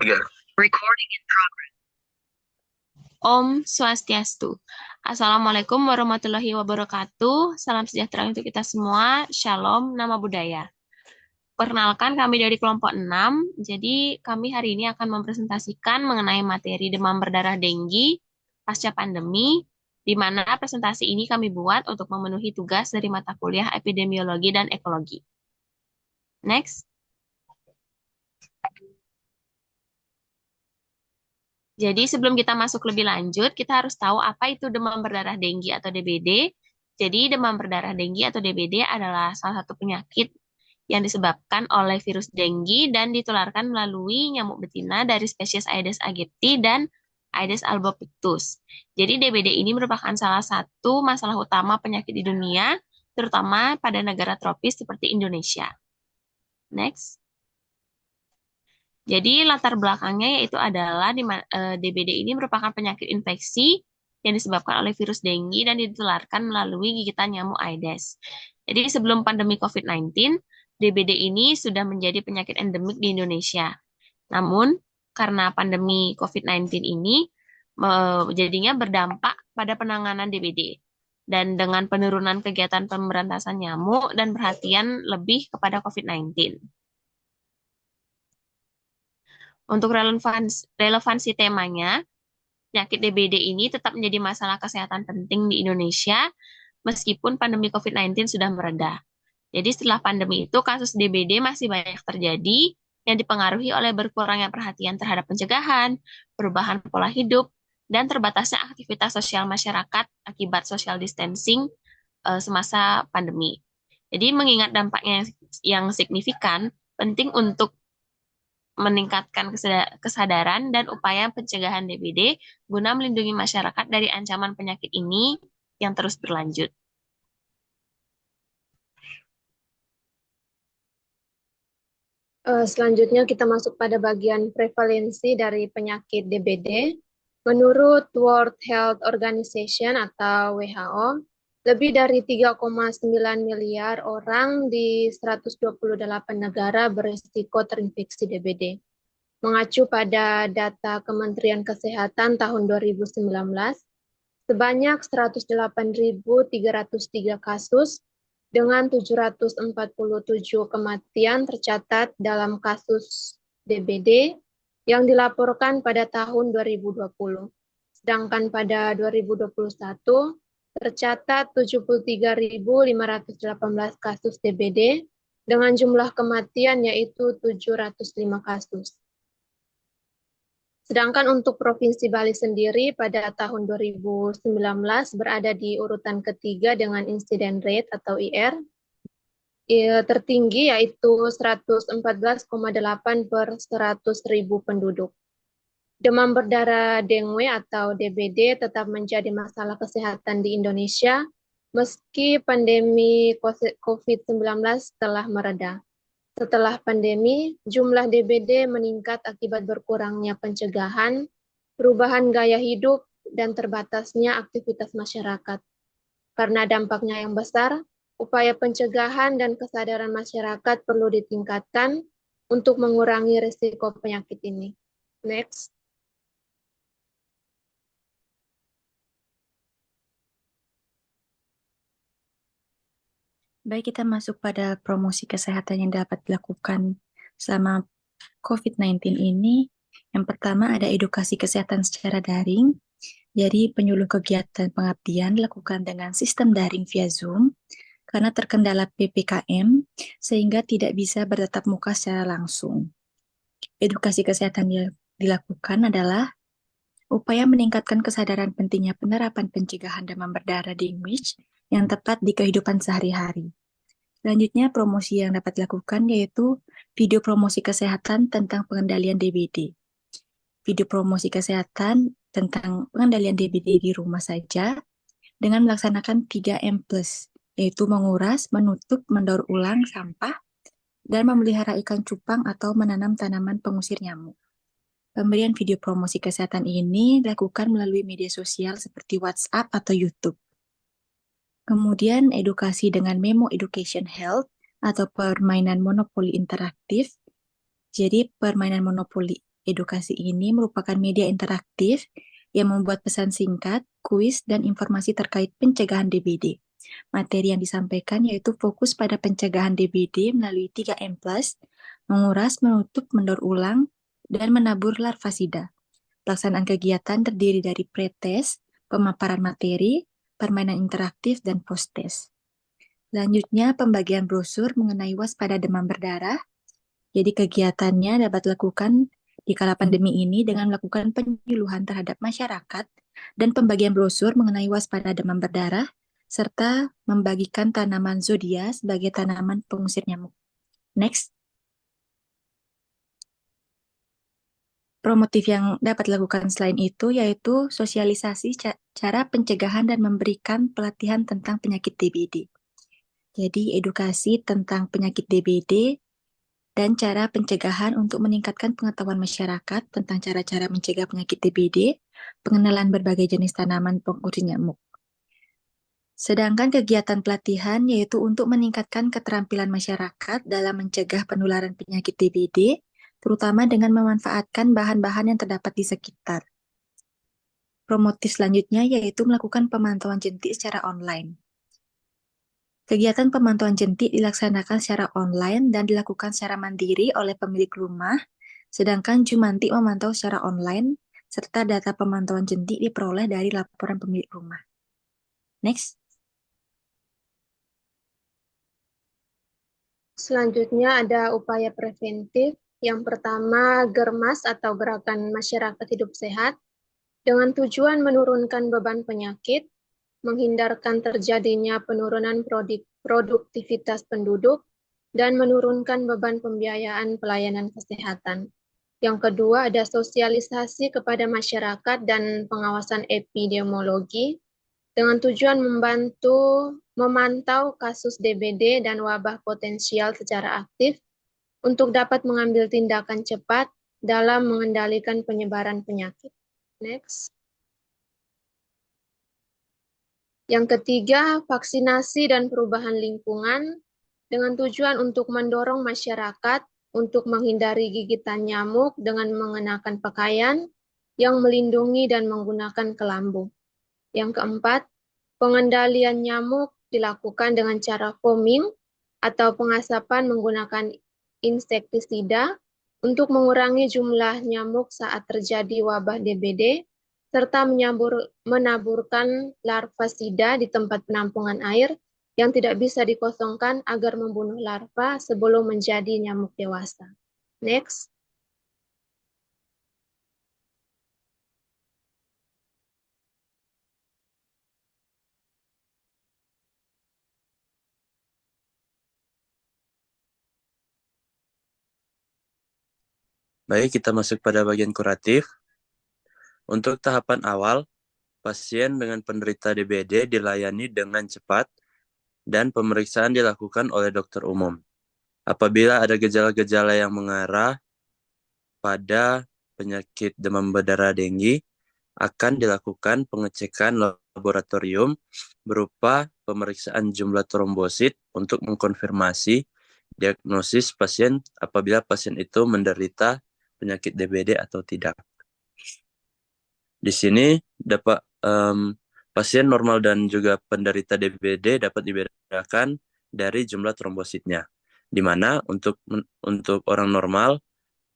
Tiga. Recording in progress. Om Swastiastu. Assalamualaikum warahmatullahi wabarakatuh. Salam sejahtera untuk kita semua. Shalom, nama budaya. Perkenalkan kami dari kelompok 6. Jadi kami hari ini akan mempresentasikan mengenai materi demam berdarah denggi pasca pandemi, di mana presentasi ini kami buat untuk memenuhi tugas dari mata kuliah epidemiologi dan ekologi. Next. Jadi sebelum kita masuk lebih lanjut, kita harus tahu apa itu demam berdarah denggi atau DBD. Jadi demam berdarah denggi atau DBD adalah salah satu penyakit yang disebabkan oleh virus denggi dan ditularkan melalui nyamuk betina dari spesies Aedes aegypti dan Aedes albopictus. Jadi DBD ini merupakan salah satu masalah utama penyakit di dunia, terutama pada negara tropis seperti Indonesia. Next. Jadi latar belakangnya yaitu adalah DBD ini merupakan penyakit infeksi yang disebabkan oleh virus denggi dan ditularkan melalui gigitan nyamuk Aedes. Jadi sebelum pandemi COVID-19, DBD ini sudah menjadi penyakit endemik di Indonesia. Namun karena pandemi COVID-19 ini jadinya berdampak pada penanganan DBD. Dan dengan penurunan kegiatan pemberantasan nyamuk dan perhatian lebih kepada COVID-19. Untuk relevansi temanya, penyakit DBD ini tetap menjadi masalah kesehatan penting di Indonesia meskipun pandemi COVID-19 sudah mereda. Jadi setelah pandemi itu, kasus DBD masih banyak terjadi yang dipengaruhi oleh berkurangnya perhatian terhadap pencegahan, perubahan pola hidup, dan terbatasnya aktivitas sosial masyarakat akibat social distancing semasa pandemi. Jadi mengingat dampaknya yang signifikan, penting untuk meningkatkan kesadaran dan upaya pencegahan DBD guna melindungi masyarakat dari ancaman penyakit ini yang terus berlanjut. Selanjutnya kita masuk pada bagian prevalensi dari penyakit DBD. Menurut World Health Organization atau WHO, lebih dari 3,9 miliar orang di 128 negara berisiko terinfeksi DBD. Mengacu pada data Kementerian Kesehatan tahun 2019, sebanyak 108.303 kasus dengan 747 kematian tercatat dalam kasus DBD yang dilaporkan pada tahun 2020. Sedangkan pada 2021 tercatat 73.518 kasus DBD dengan jumlah kematian yaitu 705 kasus. Sedangkan untuk Provinsi Bali sendiri pada tahun 2019 berada di urutan ketiga dengan insiden rate atau IR tertinggi yaitu 114,8 per 100.000 penduduk. Demam berdarah dengue atau DBD tetap menjadi masalah kesehatan di Indonesia meski pandemi COVID-19 telah mereda. Setelah pandemi, jumlah DBD meningkat akibat berkurangnya pencegahan, perubahan gaya hidup, dan terbatasnya aktivitas masyarakat. Karena dampaknya yang besar, upaya pencegahan dan kesadaran masyarakat perlu ditingkatkan untuk mengurangi risiko penyakit ini. Next. Baik, kita masuk pada promosi kesehatan yang dapat dilakukan selama COVID-19 ini. Yang pertama ada edukasi kesehatan secara daring. Jadi penyuluh kegiatan pengabdian dilakukan dengan sistem daring via Zoom karena terkendala PPKM sehingga tidak bisa bertatap muka secara langsung. Edukasi kesehatan yang dilakukan adalah upaya meningkatkan kesadaran pentingnya penerapan pencegahan demam berdarah dengue yang tepat di kehidupan sehari-hari. Selanjutnya, promosi yang dapat dilakukan yaitu video promosi kesehatan tentang pengendalian DBD. Video promosi kesehatan tentang pengendalian DBD di rumah saja dengan melaksanakan 3M+, yaitu menguras, menutup, mendaur ulang sampah, dan memelihara ikan cupang atau menanam tanaman pengusir nyamuk. Pemberian video promosi kesehatan ini dilakukan melalui media sosial seperti WhatsApp atau YouTube. Kemudian edukasi dengan Memo Education Health atau permainan monopoli interaktif. Jadi permainan monopoli Edukasi ini merupakan media interaktif yang membuat pesan singkat, kuis, dan informasi terkait pencegahan DBD. Materi yang disampaikan yaitu fokus pada pencegahan DBD melalui 3M+, menguras, menutup, mendaur ulang, dan menabur larvasida. Pelaksanaan kegiatan terdiri dari pretest, pemaparan materi, permainan interaktif, dan post-test. Selanjutnya, pembagian brosur mengenai waspada demam berdarah. Jadi kegiatannya dapat dilakukan di kala pandemi ini dengan melakukan penyuluhan terhadap masyarakat dan pembagian brosur mengenai waspada demam berdarah, serta membagikan tanaman zodia sebagai tanaman pengusir nyamuk. Next. Promotif yang dapat dilakukan selain itu yaitu sosialisasi cara pencegahan dan memberikan pelatihan tentang penyakit DBD. Jadi edukasi tentang penyakit DBD dan cara pencegahan untuk meningkatkan pengetahuan masyarakat tentang cara-cara mencegah penyakit DBD, pengenalan berbagai jenis tanaman pengusir nyamuk. Sedangkan kegiatan pelatihan yaitu untuk meningkatkan keterampilan masyarakat dalam mencegah penularan penyakit DBD, terutama dengan memanfaatkan bahan-bahan yang terdapat di sekitar. Promotif selanjutnya yaitu melakukan pemantauan jentik secara online. Kegiatan pemantauan jentik dilaksanakan secara online dan dilakukan secara mandiri oleh pemilik rumah, sedangkan Jumantik memantau secara online, serta data pemantauan jentik diperoleh dari laporan pemilik rumah. Next. Selanjutnya ada upaya preventif. Yang pertama, Germas atau Gerakan Masyarakat Hidup Sehat, dengan tujuan menurunkan beban penyakit, menghindarkan terjadinya penurunan produktivitas penduduk, dan menurunkan beban pembiayaan pelayanan kesehatan. Yang kedua, ada sosialisasi kepada masyarakat dan pengawasan epidemiologi dengan tujuan memantau kasus DBD dan wabah potensial secara aktif untuk dapat mengambil tindakan cepat dalam mengendalikan penyebaran penyakit. Next. Yang ketiga, vaksinasi dan perubahan lingkungan dengan tujuan untuk mendorong masyarakat untuk menghindari gigitan nyamuk dengan mengenakan pakaian yang melindungi dan menggunakan kelambu. Yang keempat, pengendalian nyamuk dilakukan dengan cara foaming atau pengasapan menggunakan insektisida untuk mengurangi jumlah nyamuk saat terjadi wabah DBD, serta menaburkan larvasida di tempat penampungan air yang tidak bisa dikosongkan agar membunuh larva sebelum menjadi nyamuk dewasa. Next. Baik, kita masuk pada bagian kuratif. Untuk tahapan awal, pasien dengan penderita DBD dilayani dengan cepat dan pemeriksaan dilakukan oleh dokter umum. Apabila ada gejala-gejala yang mengarah pada penyakit demam berdarah denggi, akan dilakukan pengecekan laboratorium berupa pemeriksaan jumlah trombosit untuk mengkonfirmasi diagnosis pasien apabila pasien itu menderita penyakit DBD atau tidak. Di sini dapat pasien normal dan juga penderita DBD dapat dibedakan dari jumlah trombositnya, di mana untuk orang normal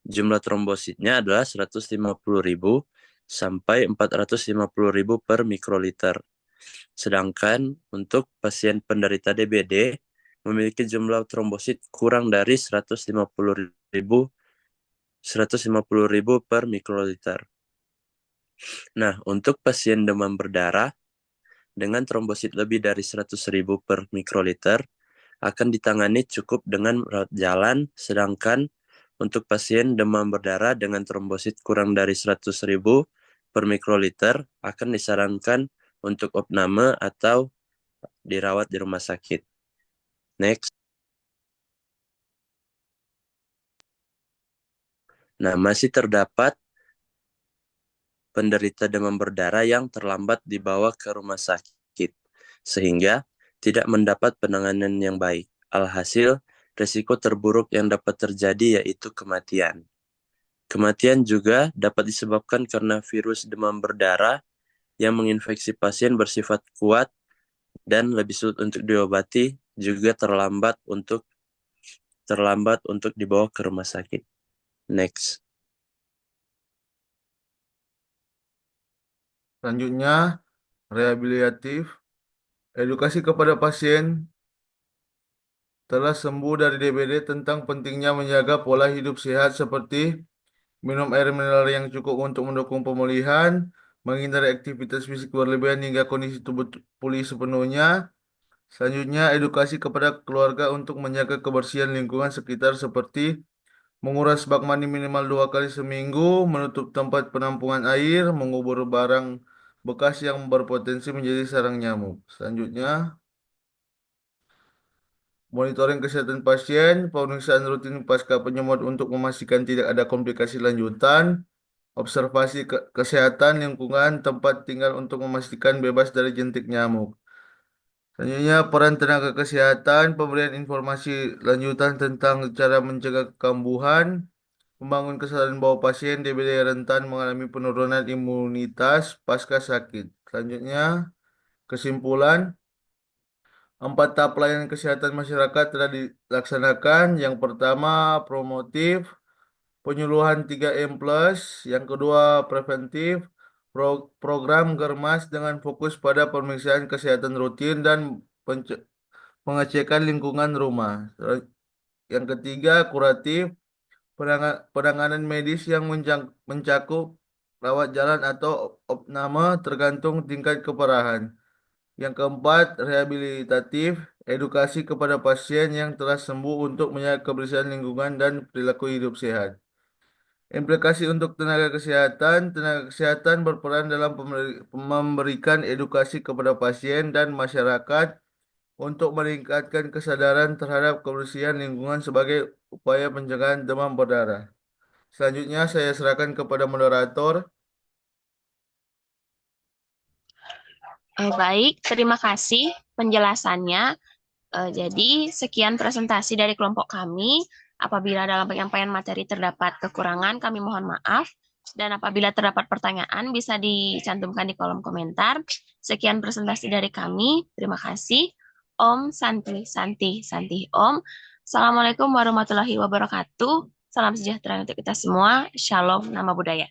jumlah trombositnya adalah 150.000 sampai 450.000 per mikroliter. Sedangkan untuk pasien penderita DBD memiliki jumlah trombosit kurang dari 150.000 per mikroliter. Nah, untuk pasien demam berdarah dengan trombosit lebih dari 100.000 per mikroliter akan ditangani cukup dengan rawat jalan, sedangkan untuk pasien demam berdarah dengan trombosit kurang dari 100.000 per mikroliter akan disarankan untuk opname atau dirawat di rumah sakit. Next. Nah, masih terdapat penderita demam berdarah yang terlambat dibawa ke rumah sakit, sehingga tidak mendapat penanganan yang baik. Alhasil, risiko terburuk yang dapat terjadi yaitu kematian. Kematian juga dapat disebabkan karena virus demam berdarah yang menginfeksi pasien bersifat kuat dan lebih sulit untuk diobati, juga terlambat untuk dibawa ke rumah sakit. Next. Selanjutnya, rehabilitatif. Edukasi kepada pasien telah sembuh dari DBD tentang pentingnya menjaga pola hidup sehat seperti minum air mineral yang cukup untuk mendukung pemulihan, menghindari aktivitas fisik berlebihan hingga kondisi tubuh pulih sepenuhnya. Selanjutnya, edukasi kepada keluarga untuk menjaga kebersihan lingkungan sekitar seperti menguras bak mandi minimal 2 kali seminggu, menutup tempat penampungan air, mengubur barang bekas yang berpotensi menjadi sarang nyamuk. Selanjutnya, monitoring kesehatan pasien, pemeriksaan rutin pasca penyemprot untuk memastikan tidak ada komplikasi lanjutan, observasi kesehatan lingkungan tempat tinggal untuk memastikan bebas dari jentik nyamuk. Selanjutnya, peran tenaga kesehatan, pemberian informasi lanjutan tentang cara mencegah kekambuhan, membangun kesadaran bahwa pasien DBD rentan mengalami penurunan imunitas pasca sakit. Selanjutnya, kesimpulan, 4 tahap pelayanan kesehatan masyarakat telah dilaksanakan. Yang pertama, promotif, penyuluhan 3M+, yang kedua, preventif, program Germas dengan fokus pada pemeriksaan kesehatan rutin dan pengecekan lingkungan rumah. Yang ketiga, kuratif, penanganan medis yang mencakup rawat jalan atau opname tergantung tingkat keparahan. Yang keempat, rehabilitatif, edukasi kepada pasien yang telah sembuh untuk menjaga kebersihan lingkungan dan perilaku hidup sehat. Implikasi untuk tenaga kesehatan berperan dalam memberikan edukasi kepada pasien dan masyarakat untuk meningkatkan kesadaran terhadap kebersihan lingkungan sebagai upaya pencegahan demam berdarah. Selanjutnya saya serahkan kepada moderator. Baik, terima kasih penjelasannya. Jadi, sekian presentasi dari kelompok kami. Apabila dalam penyampaian materi terdapat kekurangan, kami mohon maaf. Dan apabila terdapat pertanyaan, bisa dicantumkan di kolom komentar. Sekian presentasi dari kami. Terima kasih. Om Santi, Santi, Santi Om. Assalamualaikum warahmatullahi wabarakatuh. Salam sejahtera untuk kita semua. Shalom, nama budaya.